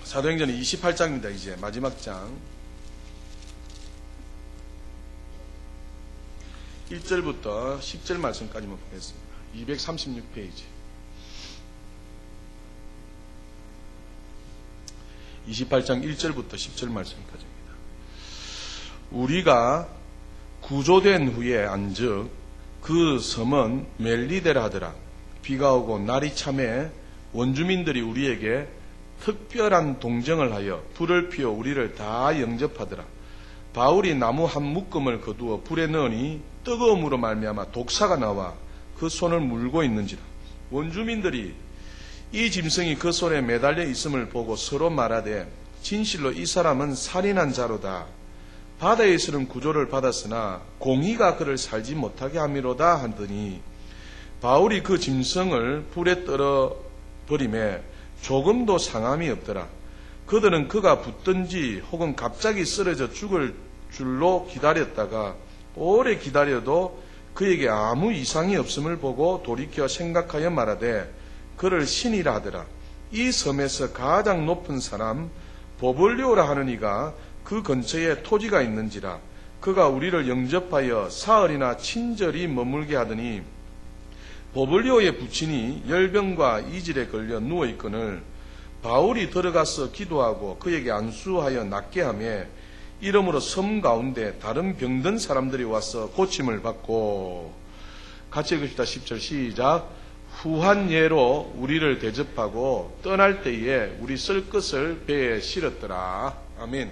사도행전 28장입니다. 이제 마지막 장 1절부터 10절 말씀까지만 보겠습니다. 236페이지 28장 1절부터 10절 말씀까지입니다. 우리가 구조된 후에 안즉 그 섬은 멜리데라 하더라. 비가 오고 날이 참해 원주민들이 우리에게 특별한 동정을 하여 불을 피워 우리를 다 영접하더라. 바울이 나무 한 묶음을 거두어 불에 넣으니 뜨거움으로 말미암아 독사가 나와 그 손을 물고 있는지라. 원주민들이 이 짐승이 그 손에 매달려 있음을 보고 서로 말하되 진실로 이 사람은 살인한 자로다. 바다에서는 구조를 받았으나 공의가 그를 살지 못하게 함이로다 하더니 바울이 그 짐승을 불에 떨어 버림에 조금도 상함이 없더라. 그들은 그가 붙든지 혹은 갑자기 쓰러져 죽을 줄로 기다렸다가 오래 기다려도 그에게 아무 이상이 없음을 보고 돌이켜 생각하여 말하되 그를 신이라 하더라. 이 섬에서 가장 높은 사람 보블리오라 하는 이가 그 근처에 토지가 있는지라. 그가 우리를 영접하여 사흘이나 친절히 머물게 하더니 보블리오의 부친이 열병과 이질에 걸려 누워있거늘 바울이 들어가서 기도하고 그에게 안수하여 낫게 하며 이러므로 섬 가운데 다른 병든 사람들이 와서 고침을 받고 같이 읽읍시다. 10절 시작. 후한 예로 우리를 대접하고 떠날 때에 우리 쓸 것을 배에 실었더라. 아멘.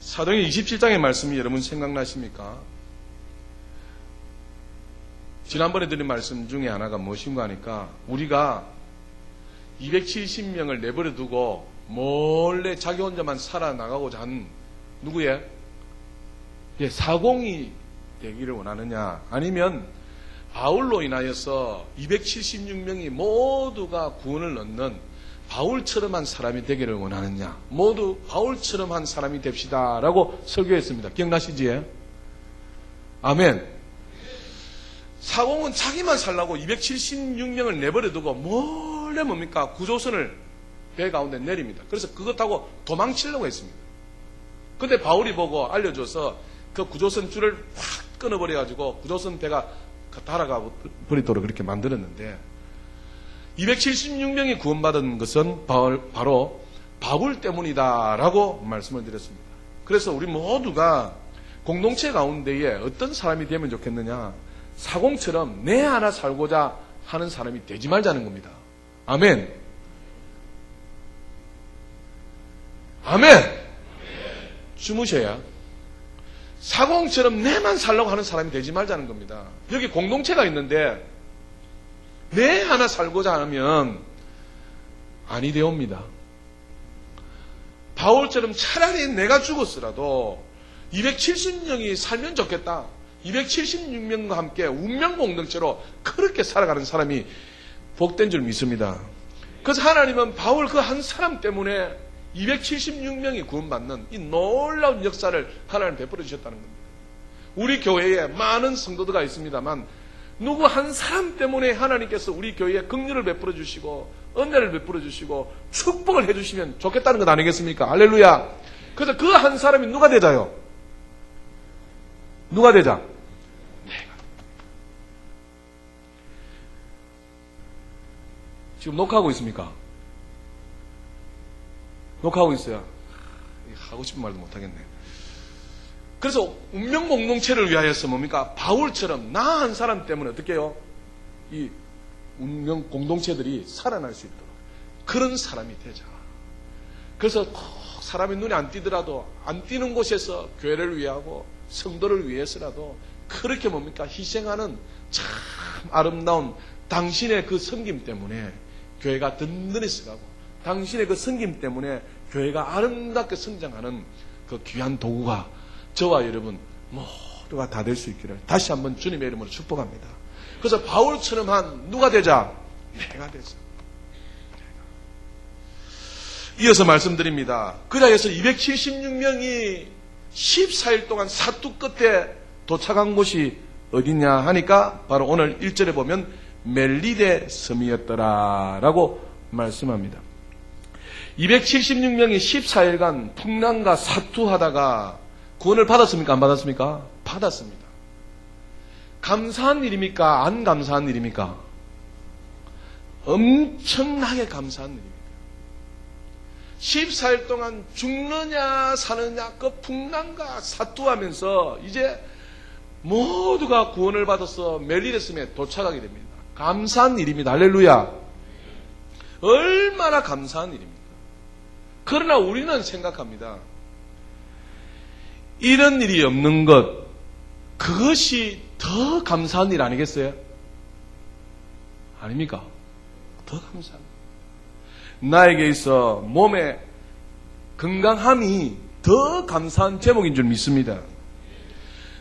사도행전 27장의 말씀이 여러분 생각나십니까? 지난번에 드린 말씀 중에 하나가 무엇인가 하니까 우리가 270명을 내버려 두고 몰래 자기 혼자만 살아나가고자 한 누구의? 사공이 되기를 원하느냐, 아니면 바울로 인하여서 276명이 모두가 구원을 얻는 바울처럼 한 사람이 되기를 원하느냐, 모두 바울처럼 한 사람이 됩시다 라고 설교했습니다. 기억나시지? 아멘. 사공은 자기만 살라고 276명을 내버려 두고 몰래 뭡니까? 구조선을 배 가운데 내립니다. 그래서 그것 타고 도망치려고 했습니다. 근데 바울이 보고 알려줘서 그 구조선 줄을 확 끊어버려가지고 구조선 배가 달아가 버리도록 그렇게 만들었는데 276명이 구원받은 것은 바로 바울 때문이다라고 말씀을 드렸습니다. 그래서 우리 모두가 공동체 가운데에 어떤 사람이 되면 좋겠느냐? 사공처럼 내 하나 살고자 하는 사람이 되지 말자는 겁니다. 아멘. 아멘. 주무셔야 사공처럼 내만 살려고 하는 사람이 되지 말자는 겁니다. 여기 공동체가 있는데 내 하나 살고자 하면 아니 되옵니다. 바울처럼 차라리 내가 죽었으라도 270명이 살면 좋겠다. 276명과 함께 운명 공동체로 그렇게 살아가는 사람이 복된 줄 믿습니다. 그래서 하나님은 바울 그 한 사람 때문에 276명이 구원받는 이 놀라운 역사를 하나님 베풀어 주셨다는 겁니다. 우리 교회에 많은 성도들가 있습니다만 누구 한 사람 때문에 하나님께서 우리 교회에 긍휼을 베풀어 주시고 은혜를 베풀어 주시고 축복을 해 주시면 좋겠다는 것 아니겠습니까? 할렐루야. 그래서 그 한 사람이 누가 되자요? 누가 되자? 내가. 지금 녹화하고 있습니까? 녹화하고 있어요. 하고 싶은 말도 못하겠네. 그래서 운명 공동체를 위하여서 뭡니까? 바울처럼 나 한 사람 때문에 어떻게 해요? 이 운명 공동체들이 살아날 수 있도록 그런 사람이 되자. 그래서 사람이 눈에 안 띄더라도 안 띄는 곳에서 교회를 위하고 성도를 위해서라도 그렇게 뭡니까? 희생하는 참 아름다운 당신의 그 섬김 때문에 교회가 든든히 서가고 당신의 그 섬김 때문에 교회가 아름답게 성장하는 그 귀한 도구가 저와 여러분 모두가 다 될 수 있기를 다시 한번 주님의 이름으로 축복합니다. 그래서 바울처럼 한 누가 되자? 내가 되자. 이어서 말씀드립니다. 그 자리에서 276명이 14일 동안 사투 끝에 도착한 곳이 어디냐 하니까 바로 오늘 1절에 보면 멜리데 섬이었더라 라고 말씀합니다. 276명이 14일간 풍랑과 사투하다가 구원을 받았습니까? 안 받았습니까? 받았습니다. 감사한 일입니까? 안 감사한 일입니까? 엄청나게 감사한 일입니다. 14일 동안 죽느냐 사느냐 그 풍랑과 사투하면서 이제 모두가 구원을 받아서 멜리데스에 도착하게 됩니다. 감사한 일입니다. 할렐루야. 얼마나 감사한 일입니까? 그러나 우리는 생각합니다. 이런 일이 없는 것, 그것이 더 감사한 일 아니겠어요? 아닙니까? 더 감사한 일. 나에게 있어 몸의 건강함이 더 감사한 제목인 줄 믿습니다.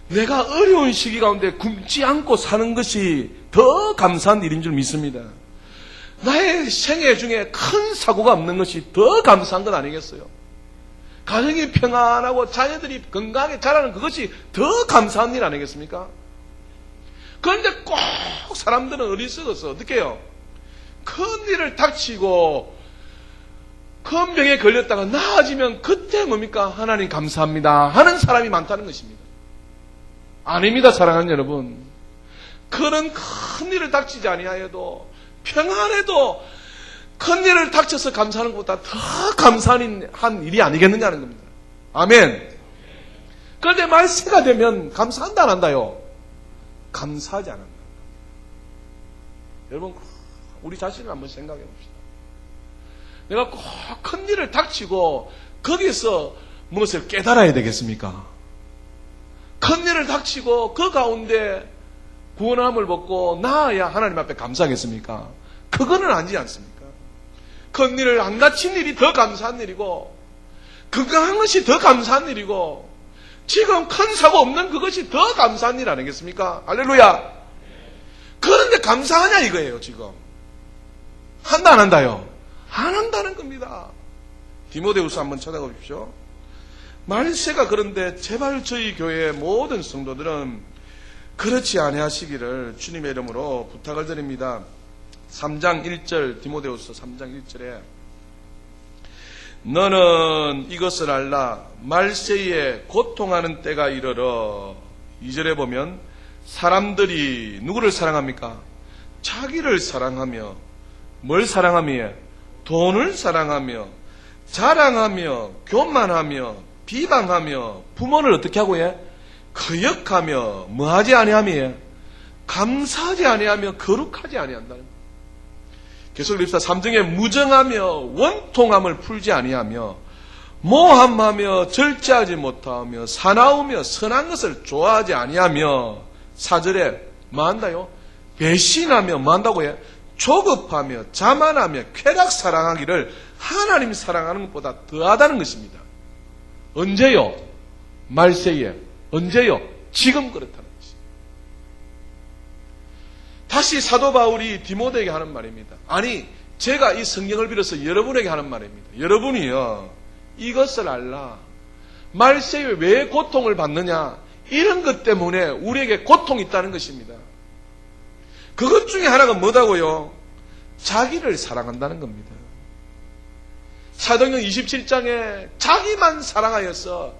내가 어려운 시기 가운데 굶지 않고 사는 것이 더 감사한 일인 줄 믿습니다. 나의 생애 중에 큰 사고가 없는 것이 더 감사한 것 아니겠어요? 가정이 평안하고 자녀들이 건강하게 자라는 그것이 더 감사한 일 아니겠습니까? 그런데 꼭 사람들은 어리석어서 어떻게 해요? 큰 일을 닥치고 큰 병에 걸렸다가 나아지면 그때 뭡니까? 하나님 감사합니다 하는 사람이 많다는 것입니다. 아닙니다, 사랑하는 여러분. 그런 큰 일을 닥치지 아니하여도 평안해도 큰 일을 닥쳐서 감사하는 것보다 더 감사한 일이 아니겠느냐는 겁니다. 아멘. 그런데 말세가 되면 감사한다 안 한다요? 감사하지 않는다. 여러분 우리 자신을 한번 생각해 봅시다. 내가 꼭 큰 일을 닥치고 거기서 무엇을 깨달아야 되겠습니까? 큰 일을 닥치고 그 가운데 구원함을 받고 나아야 하나님 앞에 감사하겠습니까? 그거는 아니지 않습니까? 큰 일을 안 다친 일이 더 감사한 일이고 건강한 것이 더 감사한 일이고 지금 큰 사고 없는 그것이 더 감사한 일 아니겠습니까? 할렐루야. 그런데 감사하냐 이거예요. 지금 한다 안 한다요? 안 한다는 겁니다. 디모데후서 한번 찾아보십시오. 말세가 그런데 제발 저희 교회의 모든 성도들은 그렇지 아니하시기를 주님의 이름으로 부탁을 드립니다. 3장 1절 디모데후서 3장 1절에 너는 이것을 알라 말세에 고통하는 때가 이르러 2절에 보면 사람들이 누구를 사랑합니까? 자기를 사랑하며 뭘 사랑하며? 돈을 사랑하며 자랑하며 교만하며 비방하며 부모를 어떻게 하고 해? 거역하며 뭐하지 아니하며 감사하지 아니하며 거룩하지 아니한다는 거예요. 계속 읽읍시다. 3중에 무정하며 원통함을 풀지 아니하며 모함하며 절제하지 못하며 사나우며 선한 것을 좋아하지 아니하며 4절에 뭐한다요? 배신하며 뭐한다고 해? 조급하며 자만하며 쾌락 사랑하기를 하나님 사랑하는 것보다 더하다는 것입니다. 언제요? 말세에. 언제요? 지금 그렇다는 것입니다. 다시 사도 바울이 디모데에게 하는 말입니다. 아니 제가 이 성경을 빌어서 여러분에게 하는 말입니다. 여러분이요 이것을 알라. 말세에 왜 고통을 받느냐? 이런 것 때문에 우리에게 고통이 있다는 것입니다. 그것 중에 하나가 뭐다고요? 자기를 사랑한다는 겁니다. 사도행전 27장에 자기만 사랑하여서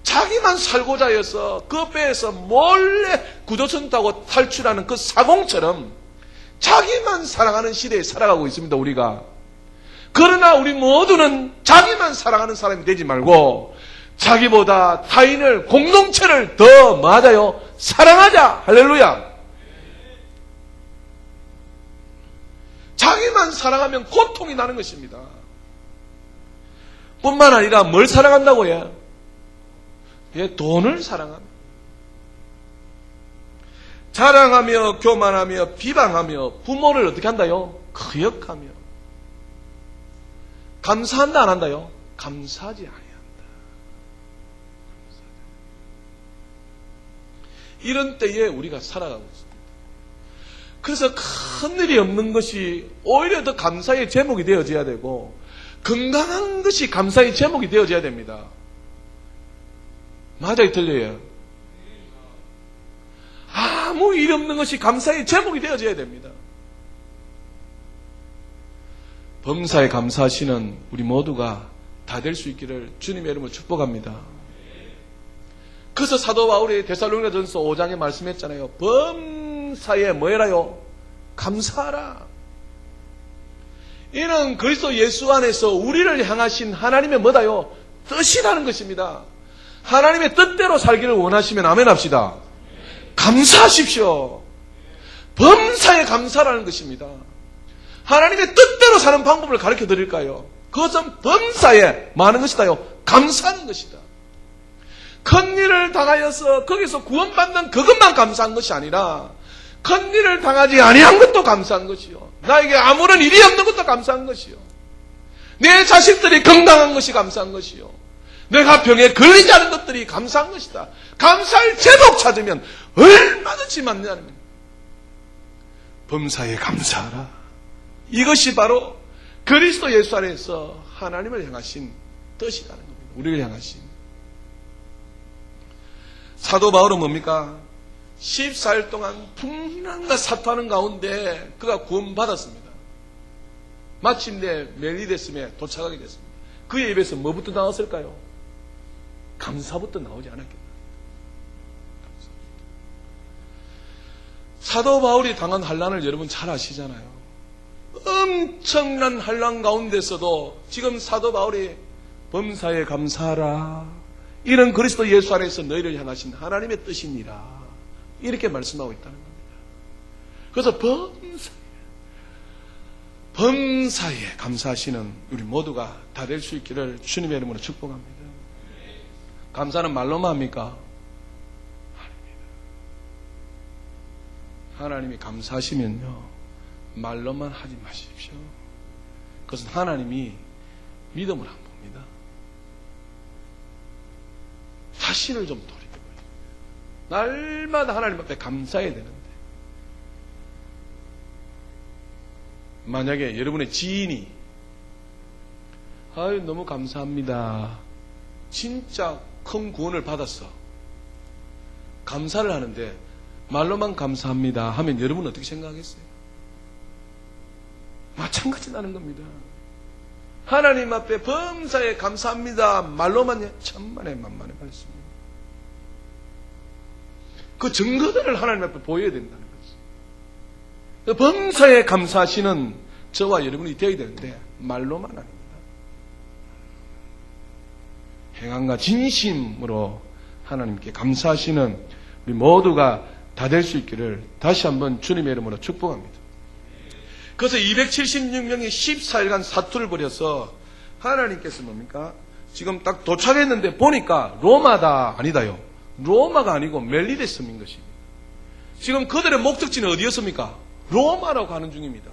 자기만 살고자 해서 그 배에서 몰래 구조선 타고 탈출하는 그 사공처럼 자기만 사랑하는 시대에 살아가고 있습니다. 우리가. 그러나 우리 모두는 자기만 사랑하는 사람이 되지 말고 자기보다 타인을 공동체를 더 맞아요 사랑하자. 할렐루야. 자기만 사랑하면 고통이 나는 것입니다. 뿐만 아니라 뭘 사랑한다고 해요? 돈을 사랑합니다. 자랑하며 교만하며 비방하며 부모를 어떻게 한다요? 거역하며 감사한다 안 한다요? 감사하지 아니한다. 이런 때에 우리가 살아가고 있습니다. 그래서 큰 일이 없는 것이 오히려 더 감사의 제목이 되어져야 되고 건강한 것이 감사의 제목이 되어져야 됩니다. 맞아요, 틀려요? 아무 일 없는 것이 감사의 제목이 되어져야 됩니다. 범사에 감사하시는 우리 모두가 다 될 수 있기를 주님의 이름으로 축복합니다. 그래서 사도 바울이 데살로니가전서 5장에 말씀했잖아요. 범사에 뭐해라요? 감사하라. 이는 그리스도 예수 안에서 우리를 향하신 하나님의 뭐다요? 뜻이라는 것입니다. 하나님의 뜻대로 살기를 원하시면 아멘 합시다. 감사하십시오. 범사에 감사라는 것입니다. 하나님의 뜻대로 사는 방법을 가르쳐 드릴까요? 그것은 범사에 많은 것이다요. 감사하는 것이다. 큰 일을 당하여서 거기서 구원받는 그것만 감사한 것이 아니라 큰 일을 당하지 아니한 것도 감사한 것이요. 나에게 아무런 일이 없는 것도 감사한 것이요. 내 자식들이 건강한 것이 감사한 것이요. 내가 병에 걸리지 않은 것들이 감사한 것이다. 감사할 제목 찾으면 얼마든지 많냐는 겁니다. 범사에 감사하라. 이것이 바로 그리스도 예수 안에서 하나님을 향하신 뜻이라는 겁니다. 우리를 향하신. 사도 바울은 뭡니까? 14일 동안 풍랑과 사투하는 가운데 그가 구원받았습니다. 마침내 멜리데스에 도착하게 됐습니다. 그의 입에서 뭐부터 나왔을까요? 감사부터 나오지 않았겠나. 사도 바울이 당한 환난을 여러분 잘 아시잖아요. 엄청난 환난 가운데서도 지금 사도 바울이 범사에 감사하라. 이런 그리스도 예수 안에서 너희를 향하신 하나님의 뜻이니라. 이렇게 말씀하고 있다는 겁니다. 그래서 범사에 감사하시는 우리 모두가 다 될 수 있기를 주님의 이름으로 축복합니다. 감사는 말로만 합니까? 아닙니다. 하나님이 감사하시면요, 말로만 하지 마십시오. 그것은 하나님이 믿음을 안 봅니다. 자신을 좀 돌이켜봐요. 날마다 하나님 앞에 감사해야 되는데, 만약에 여러분의 지인이 아유 너무 감사합니다, 진짜 큰 구원을 받았어, 감사를 하는데 말로만 감사합니다 하면 여러분은 어떻게 생각하겠어요? 마찬가지라는 겁니다. 하나님 앞에 범사에 감사합니다 말로만 천만에 만만에 말씀입니다. 그 증거들을 하나님 앞에 보여야 된다는 거죠. 범사에 감사하시는 저와 여러분이 되어야 되는데 말로만 아닙니다. 행함과 진심으로 하나님께 감사하시는 우리 모두가 다 될 수 있기를 다시 한번 주님의 이름으로 축복합니다. 그래서 276명이 14일간 사투를 벌여서 하나님께서 뭡니까? 지금 딱 도착했는데 보니까 로마다 아니다요. 로마가 아니고 멜리데스인 것입니다. 지금 그들의 목적지는 어디였습니까? 로마라고 가는 중입니다.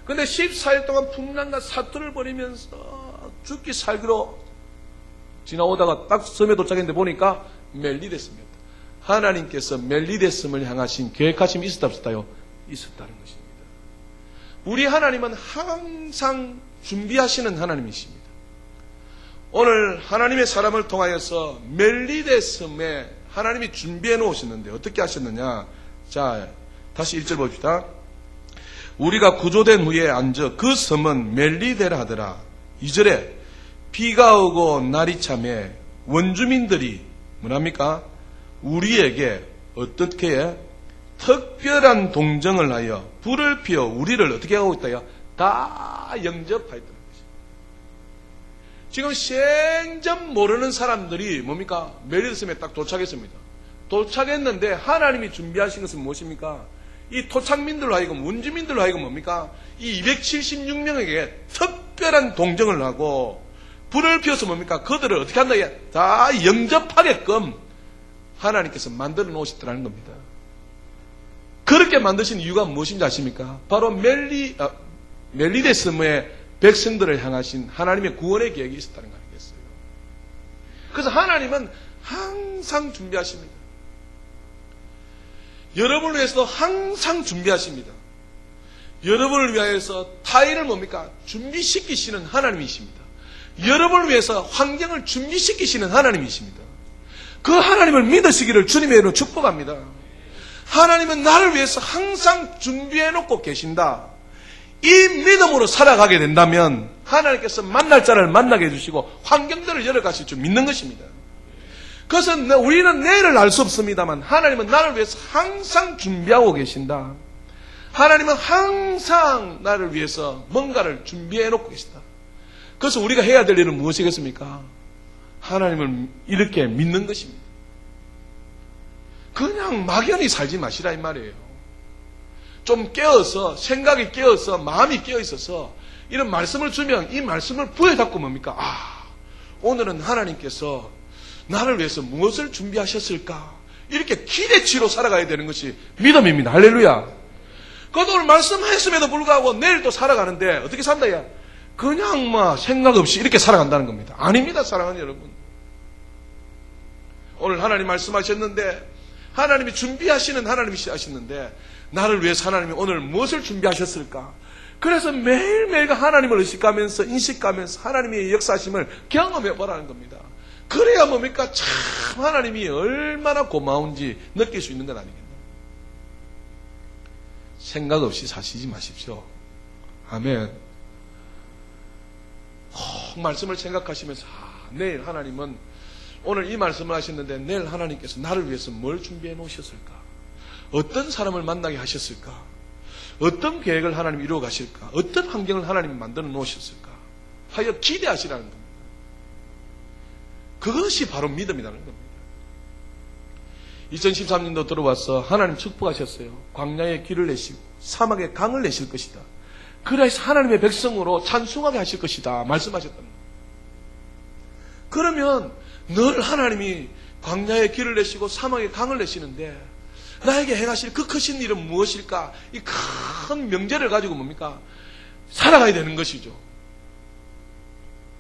그런데 14일 동안 풍랑과 사투를 벌이면서 죽기 살기로 지나오다가 딱 섬에 도착했는데 보니까 멜리데스입니다. 하나님께서 멜리데스를 향하신 계획하심이 있었다 없었다요? 있었다는 것입니다. 우리 하나님은 항상 준비하시는 하나님이십니다. 오늘 하나님의 사람을 통하여서 멜리데스에 하나님이 준비해 놓으셨는데 어떻게 하셨느냐? 자, 다시 1절 봅시다. 우리가 구조된 후에 앉아 그 섬은 멜리데라 하더라. 2절에 비가 오고 날이 참에 원주민들이 뭐랍니까? 우리에게 어떻게 해? 특별한 동정을 하여 불을 피워 우리를 어떻게 하고 있다요? 다 영접하였다는 것입니다. 지금 생전 모르는 사람들이 뭡니까? 멜리데스에 딱 도착했습니다. 도착했는데 하나님이 준비하신 것은 무엇입니까? 이 토착민들로 하여금 원주민들로 하여금 뭡니까? 이 276명에게 특별한 동정을 하고 불을 피워서 뭡니까? 그들을 어떻게 한다? 다 영접하게끔 하나님께서 만들어 놓으셨다는 겁니다. 그렇게 만드신 이유가 무엇인지 아십니까? 바로 멜리데스의 백성들을 향하신 하나님의 구원의 계획이 있었다는 거 아니겠어요? 그래서 하나님은 항상 준비하십니다. 여러분을 위해서도 항상 준비하십니다. 여러분을 위하여서 타인을 뭡니까? 준비시키시는 하나님이십니다. 여러분을 위해서 환경을 준비시키시는 하나님이십니다. 그 하나님을 믿으시기를 주님의 이름으로 축복합니다. 하나님은 나를 위해서 항상 준비해놓고 계신다. 이 믿음으로 살아가게 된다면 하나님께서 만날 자를 만나게 해주시고 환경들을 열어가실 줄 믿는 것입니다. 그래서 우리는 내일을 알 수 없습니다만 하나님은 나를 위해서 항상 준비하고 계신다. 하나님은 항상 나를 위해서 뭔가를 준비해 놓고 계신다. 그래서 우리가 해야 될 일은 무엇이겠습니까? 하나님을 이렇게 믿는 것입니다. 그냥 막연히 살지 마시라 이 말이에요. 좀 깨어서, 생각이 깨어서, 마음이 깨어 있어서 이런 말씀을 주면 이 말씀을 부여잡고 뭡니까? 오늘은 하나님께서 나를 위해서 무엇을 준비하셨을까? 이렇게 기대치로 살아가야 되는 것이 믿음입니다. 할렐루야. 그것도 오늘 말씀했음에도 불구하고 내일 또 살아가는데 어떻게 산다? 그냥 생각 없이 이렇게 살아간다는 겁니다. 아닙니다, 사랑하는 여러분. 오늘 하나님 말씀하셨는데 하나님이 준비하시는 하나님이시는데 나를 위해서 하나님이 오늘 무엇을 준비하셨을까? 그래서 매일매일 하나님을 의식하면서 인식하면서 하나님의 역사심을 경험해 보라는 겁니다. 그래야 뭡니까? 참 하나님이 얼마나 고마운지 느낄 수 있는 건 아니겠나. 생각 없이 사시지 마십시오. 아멘. 말씀을 생각하시면서 내일 하나님은 오늘 이 말씀을 하셨는데 내일 하나님께서 나를 위해서 뭘 준비해 놓으셨을까? 어떤 사람을 만나게 하셨을까? 어떤 계획을 하나님이 이루어 가실까? 어떤 환경을 하나님이 만들어 놓으셨을까? 하여 기대하시라는 겁니다. 그것이 바로 믿음이라는 겁니다. 2013년도 들어와서 하나님 축복하셨어요. 광야에 길을 내시고 사막에 강을 내실 것이다. 그래서 하나님의 백성으로 찬송하게 하실 것이다 말씀하셨단 말이에요. 그러면 늘 하나님이 광야에 길을 내시고 사막에 강을 내시는데 나에게 행하실 그 크신 일은 무엇일까? 이 큰 명제를 가지고 뭡니까? 살아가야 되는 것이죠.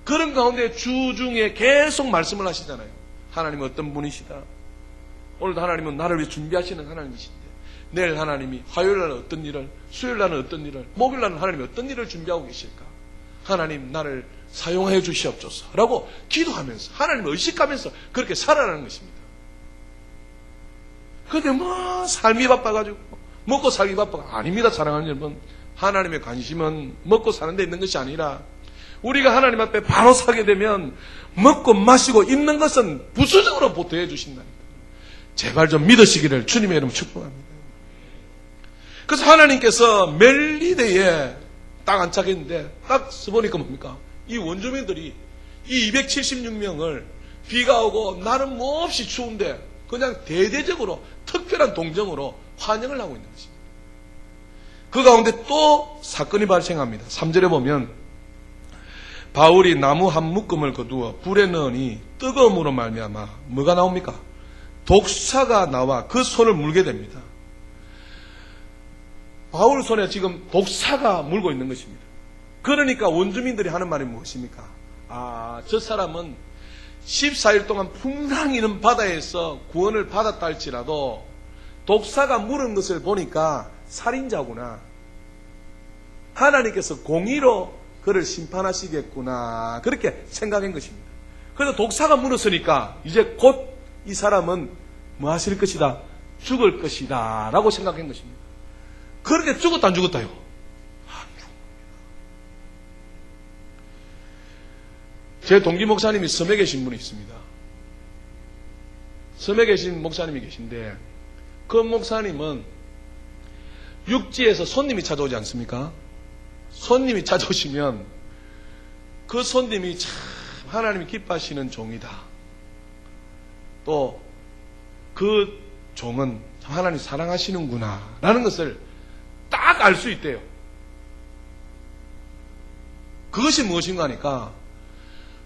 그런 가운데 주중에 계속 말씀을 하시잖아요. 하나님은 어떤 분이시다. 오늘도 하나님은 나를 위해 준비하시는 하나님이신데 내일 하나님이 화요일날은 어떤 일을, 수요일날은 어떤 일을, 목요일날은 하나님이 어떤 일을 준비하고 계실까? 하나님 나를 사용하여 주시옵소서 라고 기도하면서 하나님을 의식하면서 그렇게 살아가는 것입니다. 그런데 삶이 바빠가지고 먹고 살기 바빠가 아닙니다. 사랑하는 여러분, 하나님의 관심은 먹고 사는 데 있는 것이 아니라 우리가 하나님 앞에 바로 서게 되면 먹고 마시고 입는 것은 부수적으로 보태해 주신다니까. 제발 좀 믿으시기를 주님의 이름으로 축복합니다. 그래서 하나님께서 멜리데에 딱 안착했는데 딱 써보니까 뭡니까? 이 원주민들이 이 276명을 비가 오고 날은 몹시 추운데 그냥 대대적으로 특별한 동정으로 환영을 하고 있는 것입니다. 그 가운데 또 사건이 발생합니다. 3절에 보면 바울이 나무 한 묶음을 거두어 불에 넣으니 뜨거움으로 말미암아 뭐가 나옵니까? 독사가 나와 그 손을 물게 됩니다. 바울 손에 지금 독사가 물고 있는 것입니다. 그러니까 원주민들이 하는 말이 무엇입니까? 저 사람은 14일 동안 풍랑이 있는 바다에서 구원을 받았다 할지라도 독사가 물은 것을 보니까 살인자구나. 하나님께서 공의로 그를 심판하시겠구나. 그렇게 생각한 것입니다. 그래서 독사가 물었으니까 이제 곧 이 사람은 뭐 하실 것이다? 죽을 것이다. 라고 생각한 것입니다. 그런데 죽었다 안 죽었다요? 안 죽습니다. 제 동기 목사님이 섬에 계신 분이 있습니다. 섬에 계신 목사님이 계신데 그 목사님은 육지에서 손님이 찾아오지 않습니까? 손님이 찾아오시면 그 손님이 참 하나님이 기뻐하시는 종이다. 또 그 종은 하나님 사랑하시는구나 라는 것을 딱 알 수 있대요. 그것이 무엇인가 하니까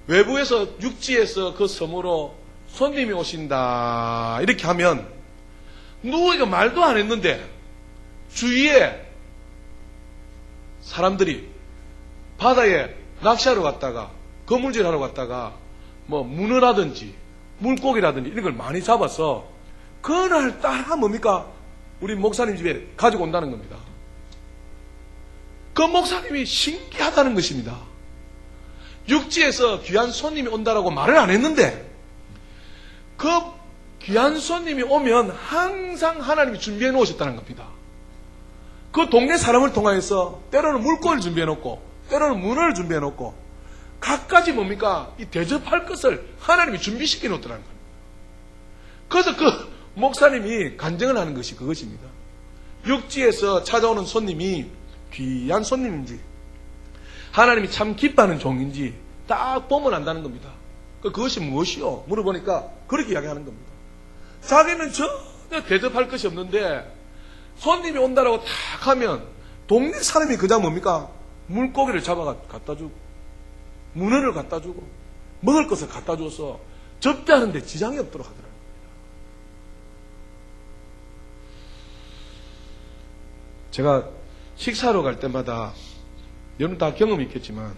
외부에서 육지에서 그 섬으로 손님이 오신다 이렇게 하면 누구에게 말도 안 했는데 주위에 사람들이 바다에 낚시하러 갔다가 거물질하러 갔다가 뭐 문어라든지 물고기라든지 이런 걸 많이 잡아서 그날 따라 뭡니까? 우리 목사님 집에 가지고 온다는 겁니다. 그 목사님이 신기하다는 것입니다. 육지에서 귀한 손님이 온다라고 말을 안 했는데 그 귀한 손님이 오면 항상 하나님이 준비해 놓으셨다는 겁니다. 그 동네 사람을 통하여서 때로는 물고기를 준비해놓고 때로는 문어를 준비해놓고 각가지 뭡니까? 이 대접할 것을 하나님이 준비시켜 놓더라는 거예요. 그래서 그 목사님이 간증을 하는 것이 그것입니다. 육지에서 찾아오는 손님이 귀한 손님인지 하나님이 참 기뻐하는 종인지 딱 보면 안다는 겁니다. 그것이 무엇이요? 물어보니까 그렇게 이야기하는 겁니다. 자기는 전혀 대접할 것이 없는데 손님이 온다라고 탁 하면 동네 사람이 그냥 뭡니까? 물고기를 잡아가 갖다 주고 문어를 갖다 주고 먹을 것을 갖다 줘서 접대하는데 지장이 없도록 하더라고요. 제가 식사하러 갈 때마다 여러분 다 경험이 있겠지만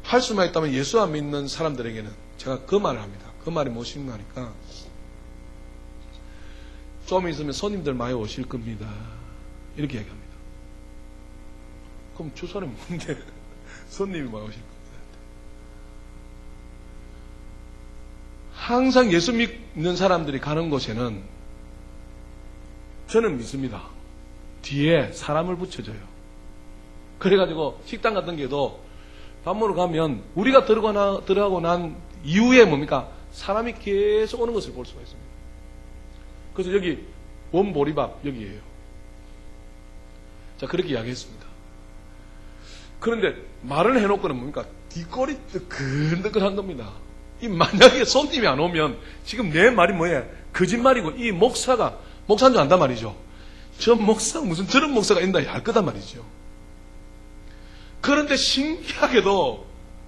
할 수만 있다면 예수 안 믿는 사람들에게는 제가 그 말을 합니다. 그 말이 무엇인가 하니까 좀 있으면 손님들 많이 오실 겁니다. 이렇게 얘기합니다. 그럼 주소는 뭔데 손님이 많이 오실 겁니다. 항상 예수 믿는 사람들이 가는 곳에는 저는 믿습니다. 뒤에 사람을 붙여줘요. 그래가지고 식당 같은 게도 밥 먹으러 가면 우리가 들어가고 난 이후에 뭡니까? 사람이 계속 오는 것을 볼 수가 있습니다. 그래서 여기 원보리밥 여기에요. 자, 그렇게 이야기했습니다. 그런데 말을 해놓고는 뭡니까? 뒷골이 뜨끈뜨끈한 겁니다. 이 만약에 손님이 안 오면 지금 내 말이 뭐예요? 거짓말이고 이 목사인 줄 안단 말이죠. 저 목사 무슨 저런 목사가 있나 알 거단 말이죠. 그런데 신기하게도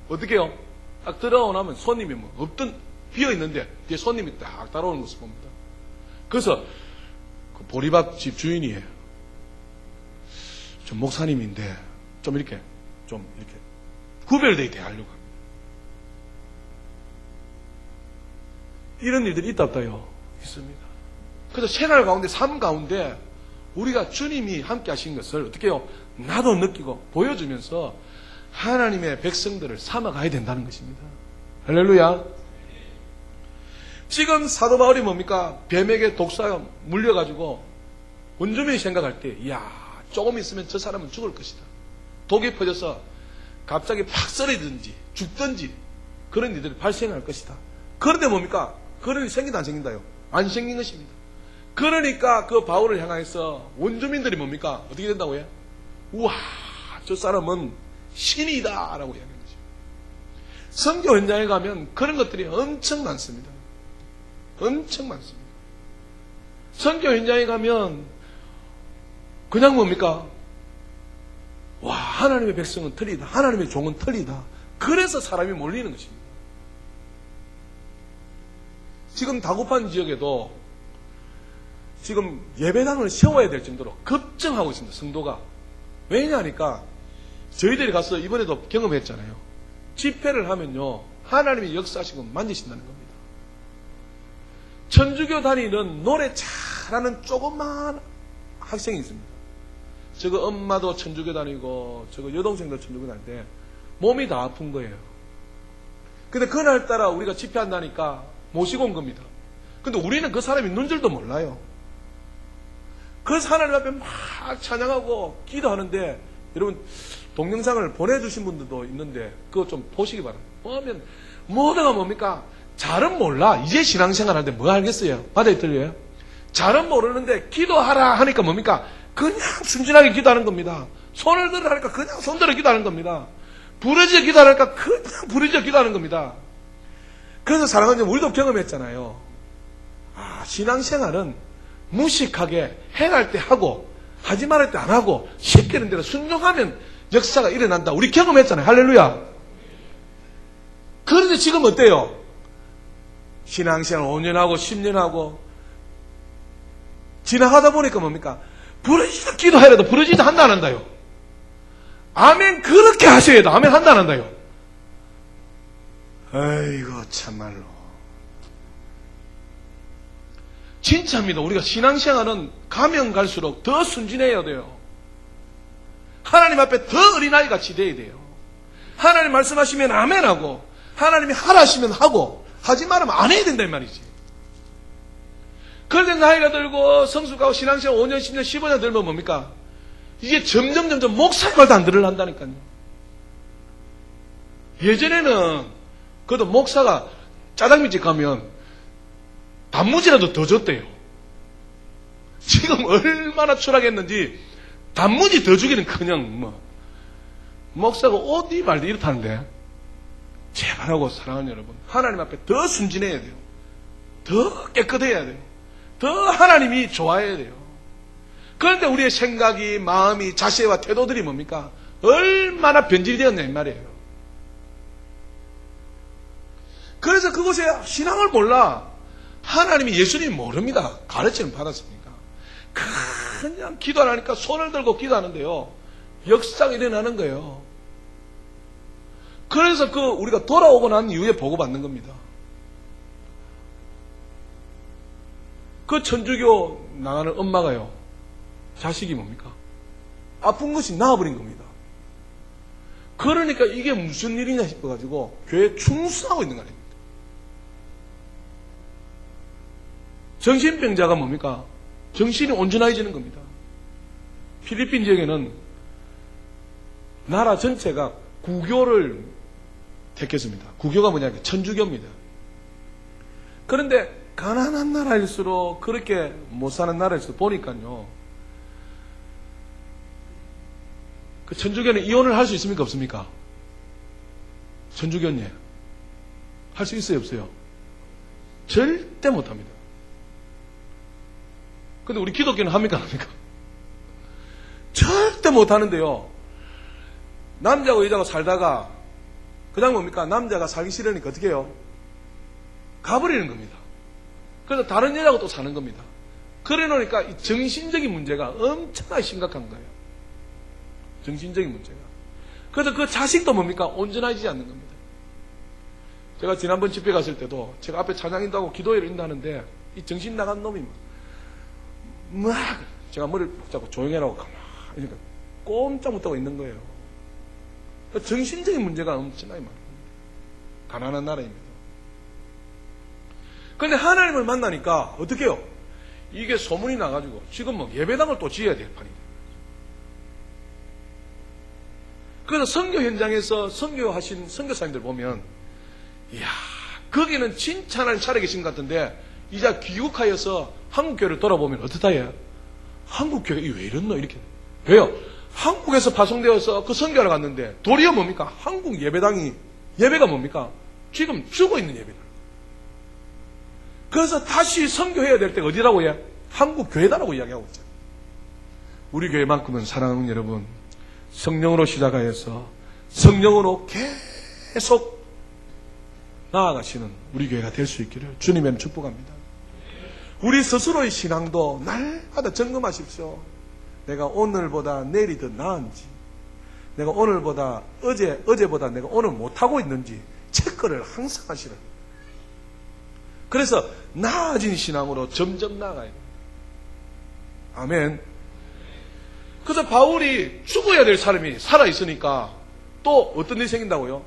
어떻게 해요? 딱 들어오면 손님이 뭐 없던 비어 있는데 뒤에 손님이 딱 따라오는 것을 봅니다. 그래서 그 보리밥집 주인이에요. 저 목사님인데 좀 이렇게 구별되게 대하려고 합니다. 이런 일들이 있다 없다요? 있습니다. 그래서 생활 가운데 삶 가운데 우리가 주님이 함께 하신 것을 어떻게 해요? 나도 느끼고 보여주면서 하나님의 백성들을 삼아가야 된다는 것입니다. 할렐루야. 지금 사도 바울이 뭡니까? 뱀에게 독사가 물려가지고 원주민이 생각할 때 이야 조금 있으면 저 사람은 죽을 것이다. 독이 퍼져서 갑자기 팍 쓰러지든지 죽든지 그런 일들이 발생할 것이다. 그런데 뭡니까? 그런 일이 생긴다 안 생긴다요? 안 생긴 것입니다. 그러니까 그 바울을 향해서 원주민들이 뭡니까? 어떻게 된다고 해요? 우와 저 사람은 신이다 라고 이야기하는 거죠. 선교 현장에 가면 그런 것들이 엄청 많습니다. 엄청 많습니다. 선교 현장에 가면 그냥 뭡니까? 와 하나님의 백성은 틀리다. 하나님의 종은 틀리다. 그래서 사람이 몰리는 것입니다. 지금 다급한 지역에도 지금 예배당을 세워야 될 정도로 급증하고 있습니다. 성도가. 왜냐하니까 저희들이 가서 이번에도 경험했잖아요. 집회를 하면요 하나님이 역사하시고 만지신다는 겁니다. 천주교 다니는 노래 잘하는 조그만 학생이 있습니다. 저거 엄마도 천주교 다니고 저거 여동생도 천주교 다닐 때 몸이 다 아픈 거예요. 근데 그날따라 우리가 집회한다니까 모시고 온 겁니다. 근데 우리는 그 사람이 있는 줄도 몰라요. 그래서 하나님 앞에 막 찬양하고 기도하는데 여러분 동영상을 보내주신 분들도 있는데 그거 좀 보시기 바랍니다. 보면 뭐다가 뭡니까? 잘은 몰라. 이제 신앙생활 하는데 뭐 알겠어요? 맞아요? 틀려요? 잘은 모르는데 기도하라 하니까 뭡니까? 그냥 순진하게 기도하는 겁니다. 손을 들어 하니까 그냥 손들어 기도하는 겁니다. 부르짖어 기도하니까 그냥 부르짖어 기도하는 겁니다. 그래서 사랑하는 점 우리도 경험했잖아요. 신앙생활은 무식하게 행할 때 하고 하지 말할 때 안 하고 시키는 대로 순종하면 역사가 일어난다. 우리 경험했잖아요. 할렐루야. 그런데 지금 어때요? 신앙생활 5년 하고 10년 하고 지나가다 보니까 뭡니까? 부르짖어 기도해라도 부르짖어 한다 안 한다요? 아멘 그렇게 하셔야 돼. 아멘 한다 안 한다요? 아이고 참말로 진짜입니다. 우리가 신앙생활은 가면 갈수록 더 순진해야 돼요. 하나님 앞에 더 어린아이 같이 돼야 돼요. 하나님 말씀하시면 아멘하고 하나님이 하라 하시면 하고 하지 말으면 안 해야 된단 말이지. 그런데 나이가 들고 성숙하고 신앙생활 5년, 10년, 15년 들면 뭡니까? 이게 점점 목사의 말도 안 들으려한다니까요. 예전에는 그래도 목사가 짜장면집 가면 단무지라도 더 줬대요. 지금 얼마나 추락했는지 단무지 더 주기는 그냥 목사가 옷 입을 때 이렇다는데, 제발하고 사랑하는 여러분, 하나님 앞에 더 순진해야 돼요. 더 깨끗해야 돼요. 더 하나님이 좋아해야 돼요. 그런데 우리의 생각이, 마음이, 자세와 태도들이 뭡니까? 얼마나 변질이 되었냐 이 말이에요. 그래서 그곳에 신앙을 몰라. 하나님이 예수님이 모릅니다. 가르침을 받았습니까? 그냥 기도 안 하니까 손을 들고 기도하는데요, 역사가 일어나는 거예요. 그래서 우리가 돌아오고 난 이후에 보고받는 겁니다. 그 천주교 나가는 엄마가요, 자식이 뭡니까? 아픈 것이 나아버린 겁니다. 그러니까 이게 무슨 일이냐 싶어가지고 교회에 충성하고 있는 거 아닙니까? 정신병자가 뭡니까? 정신이 온전해지는 겁니다. 필리핀 지역에는 나라 전체가 구교를 택했습니다. 구교가 뭐냐면 천주교입니다. 그런데 가난한 나라일수록, 그렇게 못 사는 나라일수록 보니까요, 그 천주교는 이혼을 할 수 있습니까? 없습니까? 천주교님 할 수 있어요? 없어요? 절대 못합니다. 근데 우리 기독교는 합니까? 안 합니까? 절대 못하는데요, 남자하고 여자하고 살다가 그다음 뭡니까? 남자가 살기 싫으니까 어떻게 해요? 가버리는 겁니다. 그래서 다른 여자하고 또 사는 겁니다. 그래 놓으니까 이 정신적인 문제가 엄청나게 심각한 거예요. 정신적인 문제가. 그래서 그 자식도 뭡니까? 온전해지지 않는 겁니다. 제가 지난번 집회 갔을 때도 제가 앞에 찬양인도 하고 기도회를 인도하는데, 이 정신 나간 놈이 막 제가 머리를 붙잡고 조용해라고 가만히, 그러니까 꼼짝 못하고 있는 거예요. 정신적인 문제가 엄청나게 많은 겁니다. 가난한 나라입니다. 그런데 하나님을 만나니까 어떻게 해요? 이게 소문이 나가지고 지금 예배당을 또 지어야 될 판이에요. 그래서 선교 현장에서 선교하신 선교사님들 보면, 이야, 거기는 진짜 하나님 살아계신 것 같은데, 이제 귀국하여서 한국교회를 돌아보면 어떻다 해요? 한국교회 왜 이랬노? 이렇게. 왜요? 한국에서 파송되어서 그 선교를 갔는데 도리어 뭡니까? 한국 예배가 뭡니까? 지금 죽어 있는 예배다. 그래서 다시 선교해야 될 때가 어디라고 해요? 한국교회다라고 이야기하고 있잖아요. 우리 교회만큼은 사랑하는 여러분, 성령으로 시작하여서 성령으로 계속 나아가시는 우리 교회가 될 수 있기를 주님의 축복합니다. 우리 스스로의 신앙도 날마다 점검하십시오. 내가 오늘보다 내일이 더 나은지, 내가 오늘보다 어제보다 내가 오늘 못하고 있는지 체크를 항상 하시라. 그래서 나아진 신앙으로 점점 나아가야 됩니다. 아멘. 그래서 바울이 죽어야 될 사람이 살아있으니까 또 어떤 일이 생긴다고요?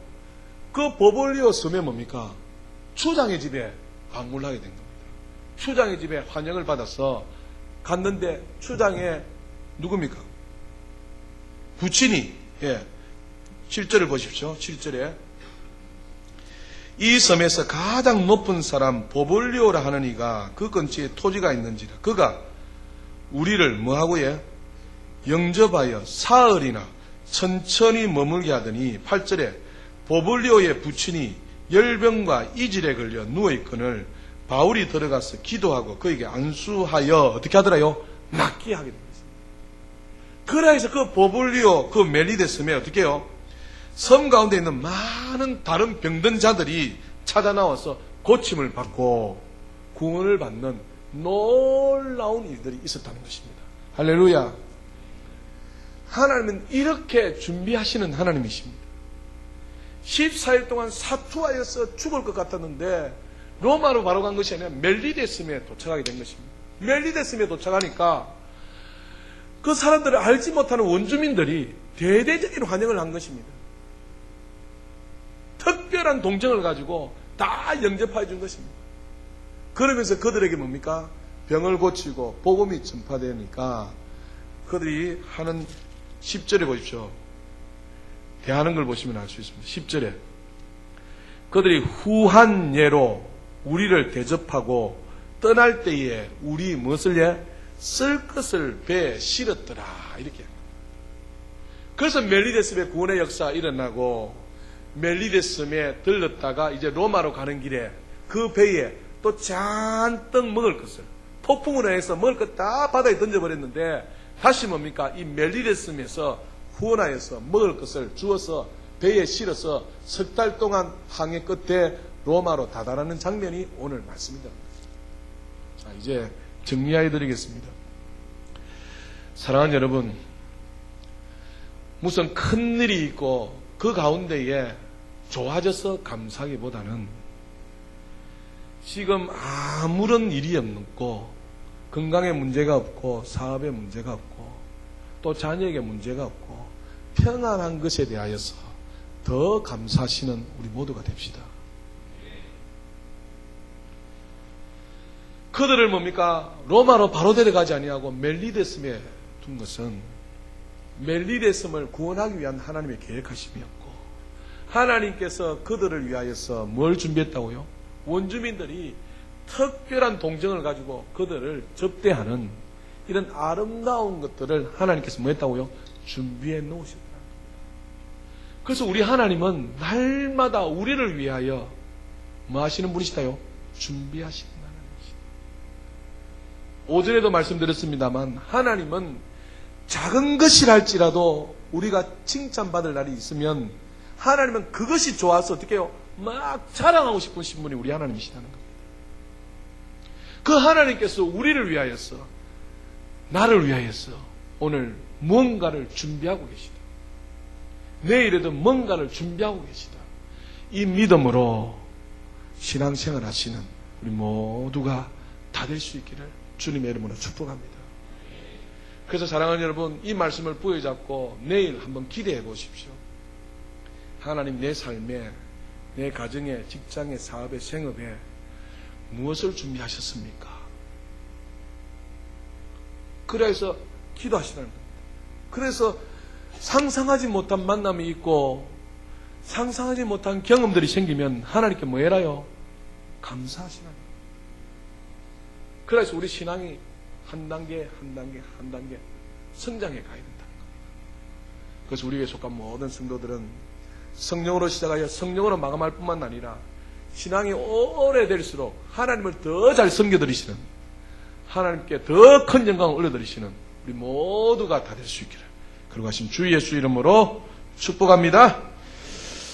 그 버볼리오 섬에 뭡니까? 추장의 집에 방문을 하게 된 겁니다. 추장의 집에 환영을 받아서 갔는데, 추장의 누굽니까? 부친이, 7절을 보십시오. 7절에 이 섬에서 가장 높은 사람 버볼리오라 하는 이가 그 근처에 토지가 있는지라 그가 우리를 뭐하고 영접하여 사흘이나 천천히 머물게 하더니, 8절에 버볼리오의 부친이 열병과 이질에 걸려 누워있거늘 바울이 들어가서 기도하고 그에게 안수하여 어떻게 하더라요? 낫게 하게 됩니다. 그래서 그 버볼리오 그 멜리데 섬에 어떻게 해요? 섬 가운데 있는 많은 다른 병든 자들이 찾아 나와서 고침을 받고 구원을 받는 놀라운 일들이 있었다는 것입니다. 할렐루야. 하나님은 이렇게 준비하시는 하나님이십니다. 14일 동안 사투하여서 죽을 것 같았는데 로마로 바로 간 것이 아니라 멜리데 섬에 도착하게 된 것입니다. 멜리데 섬에 도착하니까 그 사람들을 알지 못하는 원주민들이 대대적인 환영을 한 것입니다. 특별한 동정을 가지고 다 영접해 준 것입니다. 그러면서 그들에게 뭡니까? 병을 고치고 복음이 전파되니까 그들이 하는 10절에 보십시오. 대하는 걸 보시면 알 수 있습니다. 10절에 그들이 후한 예로 우리를 대접하고 떠날 때에 우리 무엇을 해? 쓸 것을 배에 실었더라. 이렇게. 그래서 멜리데스의 구원의 역사가 일어나고 멜리데스에 들렀다가 이제 로마로 가는 길에 그 배에 또 잔뜩 먹을 것을 폭풍으로 해서 먹을 것 다 바다에 던져버렸는데 다시 뭡니까? 이 멜리데스에서 후원하여서 먹을 것을 주어서 배에 실어서 석 달 동안 항해 끝에 로마로 다다르는 장면이 오늘 말씀입니다. 자, 이제 정리해 드리겠습니다. 사랑하는 여러분, 무슨 큰 일이 있고 그 가운데에 좋아져서 감사하기보다는 지금 아무런 일이 없고 건강에 문제가 없고 사업에 문제가 없고 또 자녀에게 문제가 없고 평안한 것에 대하여서 더 감사하시는 우리 모두가 됩시다. 그들을 뭡니까? 로마로 바로 데려가지 아니하고 멜리데스에 둔 것은 멜리데스를 구원하기 위한 하나님의 계획하심이었고 하나님께서 그들을 위하여서 뭘 준비했다고요? 원주민들이 특별한 동정을 가지고 그들을 접대하는 이런 아름다운 것들을 하나님께서 뭐 했다고요? 준비해 놓으셨다. 그래서 우리 하나님은 날마다 우리를 위하여 뭐 하시는 분이시다요? 준비하시는 하나님이시다. 오전에도 말씀드렸습니다만 하나님은 작은 것이랄지라도 우리가 칭찬받을 날이 있으면 하나님은 그것이 좋아서 어떻게 해요? 막 자랑하고 싶으신 분이 우리 하나님이시다는 겁니다. 그 하나님께서 우리를 위하여서 나를 위하여서 오늘 뭔가를 준비하고 계시다. 내일에도 뭔가를 준비하고 계시다. 이 믿음으로 신앙생활 하시는 우리 모두가 다 될 수 있기를 주님의 이름으로 축복합니다. 그래서 사랑하는 여러분, 이 말씀을 부여잡고 내일 한번 기대해 보십시오. 하나님, 내 삶에, 내 가정에, 직장에, 사업에, 생업에 무엇을 준비하셨습니까? 그래서 기도하시라는 겁니다. 그래서 상상하지 못한 만남이 있고 상상하지 못한 경험들이 생기면 하나님께 뭐 해라요? 감사하시라는 겁니다. 그래서 우리 신앙이 한 단계 성장해 가야 된다는 겁니다. 그래서 우리 교회에 속한 모든 성도들은 성령으로 시작하여 성령으로 마감할 뿐만 아니라 신앙이 오래될수록 하나님을 더 잘 섬겨드리시는 하나님께 더 큰 영광을 올려드리시는 우리 모두가 다 될 수 있기를 그러고 하신 주 예수 이름으로 축복합니다.